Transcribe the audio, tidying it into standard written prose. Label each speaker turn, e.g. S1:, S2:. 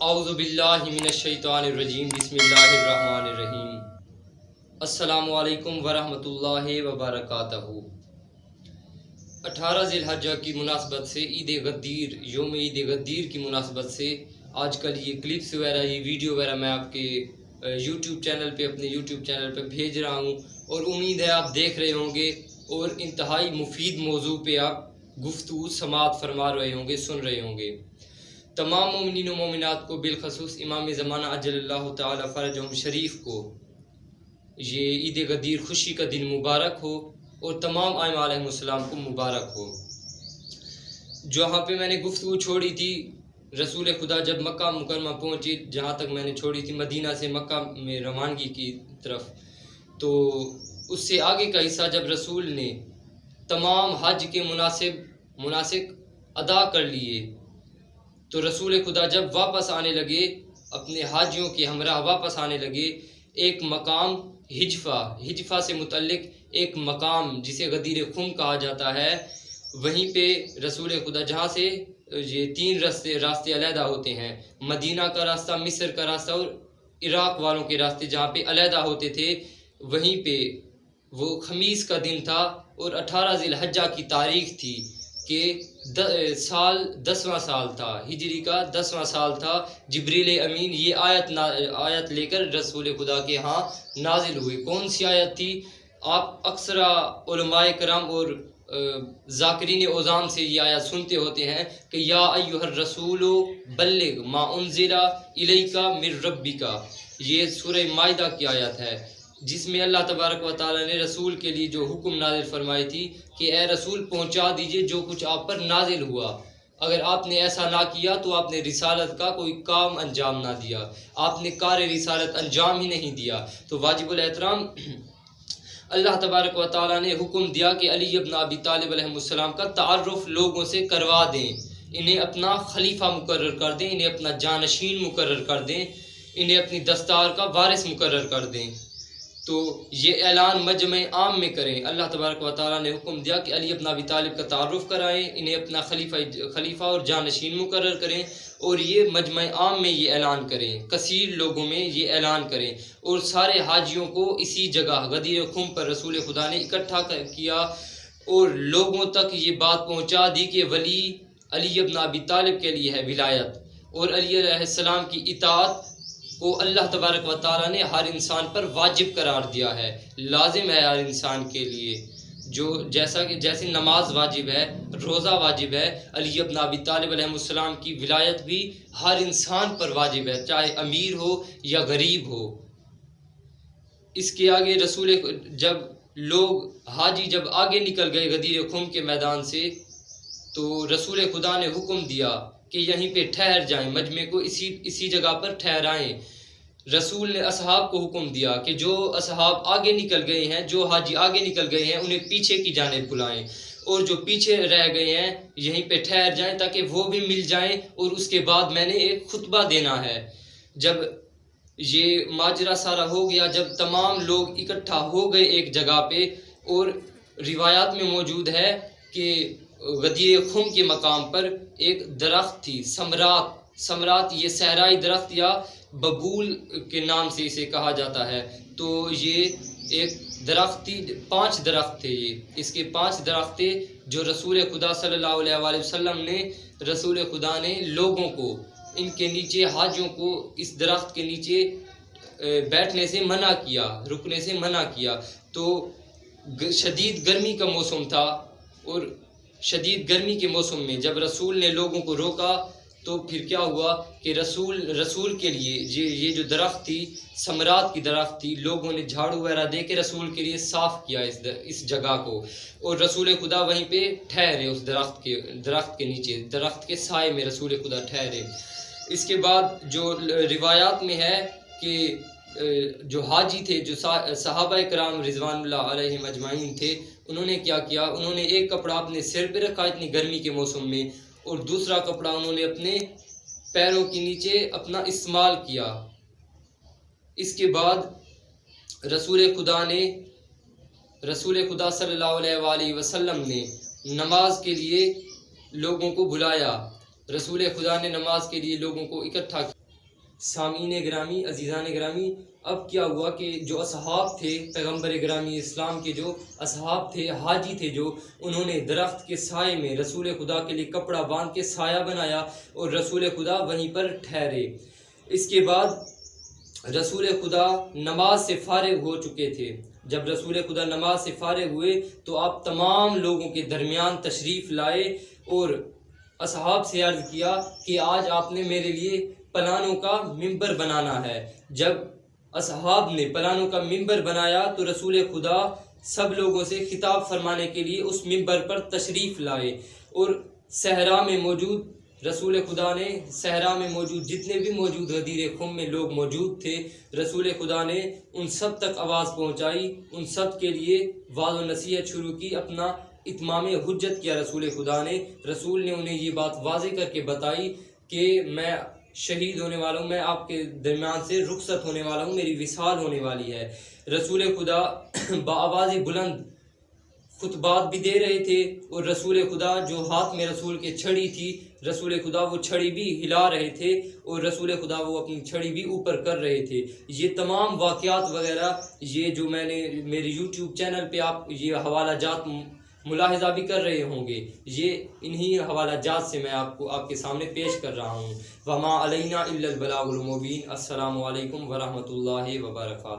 S1: اعوذ باللہ من الشیطان الرجیم بسم اللہ الرحمن الرحیم السلام علیکم ورحمۃ اللہ وبرکاتہ۔ 18 ذی الحجہ کی مناسبت سے عید غدیر، یوم عید غدیر کی مناسبت سے آج کل یہ کلپس وغیرہ، یہ ویڈیو وغیرہ میں آپ کے یوٹیوب چینل پہ، اپنے یوٹیوب چینل پہ بھیج رہا ہوں، اور امید ہے آپ دیکھ رہے ہوں گے اور انتہائی مفید موضوع پہ آپ گفتگو سماعت فرما رہے ہوں گے، سن رہے ہوں گے۔ تمام مومنین و مومنات کو، بالخصوص امام زمانہ عجل اللہ تعالی فرجہم شریف کو، یہ عید غدیر خوشی کا دن مبارک ہو اور تمام ائمہ علیہم السلام کو مبارک ہو۔ جہاں پہ میں نے گفتگو چھوڑی تھی، رسول خدا جب مکہ مکرمہ پہنچی، جہاں تک میں نے چھوڑی تھی مدینہ سے مکہ میں روانگی کی طرف، تو اس سے آگے کا حصہ جب رسول نے تمام حج کے مناسک ادا کر لیے، تو رسول خدا جب واپس آنے لگے، اپنے حاجیوں کے ہمراہ واپس آنے لگے، ایک مقام ہجفہ سے متعلق ایک مقام جسے غدیر خم کہا جاتا ہے، وہیں پہ رسول خدا، جہاں سے یہ 3 راستے علیحدہ ہوتے ہیں، مدینہ کا راستہ، مصر کا راستہ اور عراق والوں کے راستے جہاں پہ علیحدہ ہوتے تھے، وہیں پہ وہ خمیس کا دن تھا اور 18 ذی الحجہ کی تاریخ تھی کہ سال 10واں سال تھا، ہجری کا 10واں سال تھا۔ جبریل امین یہ آیت لے کر رسول خدا کے ہاں نازل ہوئے۔ کون سی آیت تھی؟ آپ اکثر علماء کرام اور ذاکرین اعظام سے یہ آیت سنتے ہوتے ہیں کہ یا ایھا الرسول بلغ ما انزل الیک من ربک، یہ سورہ مائدہ کی آیت ہے، جس میں اللہ تبارک و تعالی نے رسول کے لیے جو حکم نازل فرمائی تھی کہ اے رسول پہنچا دیجئے جو کچھ آپ پر نازل ہوا، اگر آپ نے ایسا نہ کیا تو آپ نے رسالت کا کوئی کام انجام نہ دیا، آپ نے کار رسالت انجام ہی نہیں دیا۔ تو واجب الاحترام اللہ تبارک و تعالی نے حکم دیا کہ علی ابن ابی طالب علیہ السلام کا تعارف لوگوں سے کروا دیں، انہیں اپنا خلیفہ مقرر کر دیں، انہیں اپنا جانشین مقرر کر دیں، انہیں اپنی دستار کا وارث مقرر کر دیں۔ تو یہ اعلان مجمع عام میں کریں۔ اللہ تبارک و تعالیٰ نے حکم دیا کہ علی ابن ابی طالب کا تعارف کرائیں، انہیں اپنا خلیفہ اور جانشین مقرر کریں، اور یہ مجمع عام میں یہ اعلان کریں، کثیر لوگوں میں یہ اعلان کریں، اور سارے حاجیوں کو اسی جگہ غدیر خم پر رسول خدا نے اکٹھا کیا اور لوگوں تک یہ بات پہنچا دی کہ ولی علی ابن ابی طالب کے لیے ہے ولایت، اور علی علیہ السلام کی اطاعت کو اللہ تبارک و تعالیٰ نے ہر انسان پر واجب قرار دیا ہے، لازم ہے ہر انسان کے لیے، جیسے نماز واجب ہے، روزہ واجب ہے، علی ابن ابی طالب علیہ السلام کی ولایت بھی ہر انسان پر واجب ہے، چاہے امیر ہو یا غریب ہو۔ اس کے آگے جب حاجی جب آگے نکل گئے غدیر خم کے میدان سے، تو رسول خدا نے حکم دیا کہ یہیں پہ ٹھہر جائیں، مجمع کو اسی جگہ پر ٹھہرائیں۔ رسول نے اصحاب کو حکم دیا کہ جو اصحاب آگے نکل گئے ہیں، جو حاجی آگے نکل گئے ہیں، انہیں پیچھے کی جانب بلائیں، اور جو پیچھے رہ گئے ہیں یہیں پہ ٹھہر جائیں تاکہ وہ بھی مل جائیں، اور اس کے بعد میں نے ایک خطبہ دینا ہے۔ جب یہ ماجرا سارا ہو گیا، جب تمام لوگ اکٹھا ہو گئے ایک جگہ پہ، اور روایات میں موجود ہے کہ غدیر خم کے مقام پر ایک درخت تھی، سمرات، یہ صحرائی درخت یا ببول کے نام سے اسے کہا جاتا ہے۔ تو یہ ایک درخت تھی، 5 درخت تھے، اس کے 5 درخت تھے جو رسول خدا صلی اللہ علیہ وآلہ وسلم نے، رسول خدا نے لوگوں کو ان کے نیچے، حاجیوں کو اس درخت کے نیچے بیٹھنے سے منع کیا، رکنے سے منع کیا۔ تو شدید گرمی کا موسم تھا، اور شدید گرمی کے موسم میں جب رسول نے لوگوں کو روکا تو پھر کیا ہوا کہ رسول کے لیے یہ جو درخت تھی، سمرات کی درخت تھی، لوگوں نے جھاڑو وغیرہ دے کے رسول کے لیے صاف کیا اس جگہ کو، اور رسول خدا وہیں پہ ٹھہرے، اس درخت کے نیچے، درخت کے سائے میں رسول خدا ٹھہرے۔ اس کے بعد جو روایات میں ہے کہ جو حاجی تھے، جو صحابہ کرام رضوان اللہ علیہم اجمعین تھے، انہوں نے کیا کیا، انہوں نے ایک کپڑا اپنے سر پہ رکھا اتنی گرمی کے موسم میں، اور دوسرا کپڑا انہوں نے اپنے پیروں کے نیچے اپنا استعمال کیا۔ اس کے بعد رسول خدا صلی اللہ علیہ وآلہ وسلم نے نماز کے لیے لوگوں کو بلایا، رسول خدا نے نماز کے لیے لوگوں کو اکٹھا کیا۔ سامعین گرامی، عزیزان گرامی، اب کیا ہوا کہ جو اصحاب تھے پیغمبر گرامی اسلام کے، جو اصحاب تھے، حاجی تھے، جو انہوں نے درخت کے سائے میں رسول خدا کے لیے کپڑا باندھ کے سایہ بنایا اور رسول خدا وہیں پر ٹھہرے۔ اس کے بعد رسول خدا نماز سے فارغ ہو چکے تھے۔ جب رسول خدا نماز سے فارغ ہوئے تو آپ تمام لوگوں کے درمیان تشریف لائے اور اصحاب سے عرض کیا کہ آج آپ نے میرے لیے پلانوں کا ممبر بنانا ہے۔ جب اصحاب نے پلانوں کا ممبر بنایا تو رسول خدا سب لوگوں سے خطاب فرمانے کے لیے اس ممبر پر تشریف لائے اور صحرا میں موجود رسول خدا نے، صحرا میں موجود جتنے بھی موجود غدیر خم میں لوگ موجود تھے، رسول خدا نے ان سب تک آواز پہنچائی، ان سب کے لیے وعظ و نصیحت شروع کی، اپنا اتمام حجت کیا رسول خدا نے۔ رسول نے انہیں یہ بات واضح کر کے بتائی کہ میں شہید ہونے والا ہوں، میں آپ کے درمیان سے رخصت ہونے والا ہوں، میری وصال ہونے والی ہے۔ رسول خدا بآواز بلند خطبات بھی دے رہے تھے اور رسول خدا جو ہاتھ میں رسول کے چھڑی تھی، رسول خدا وہ چھڑی بھی ہلا رہے تھے اور رسول خدا وہ اپنی چھڑی بھی اوپر کر رہے تھے۔ یہ تمام واقعات وغیرہ یہ جو میں نے میرے یوٹیوب چینل پہ آپ یہ حوالہ جات ملاحظہ بھی کر رہے ہوں گے، یہ انہی حوالہ جات سے میں آپ کے سامنے پیش کر رہا ہوں۔ وما علینا الا البلاغ المبین۔ السلام علیکم ورحمۃ اللہ وبرکاتہ۔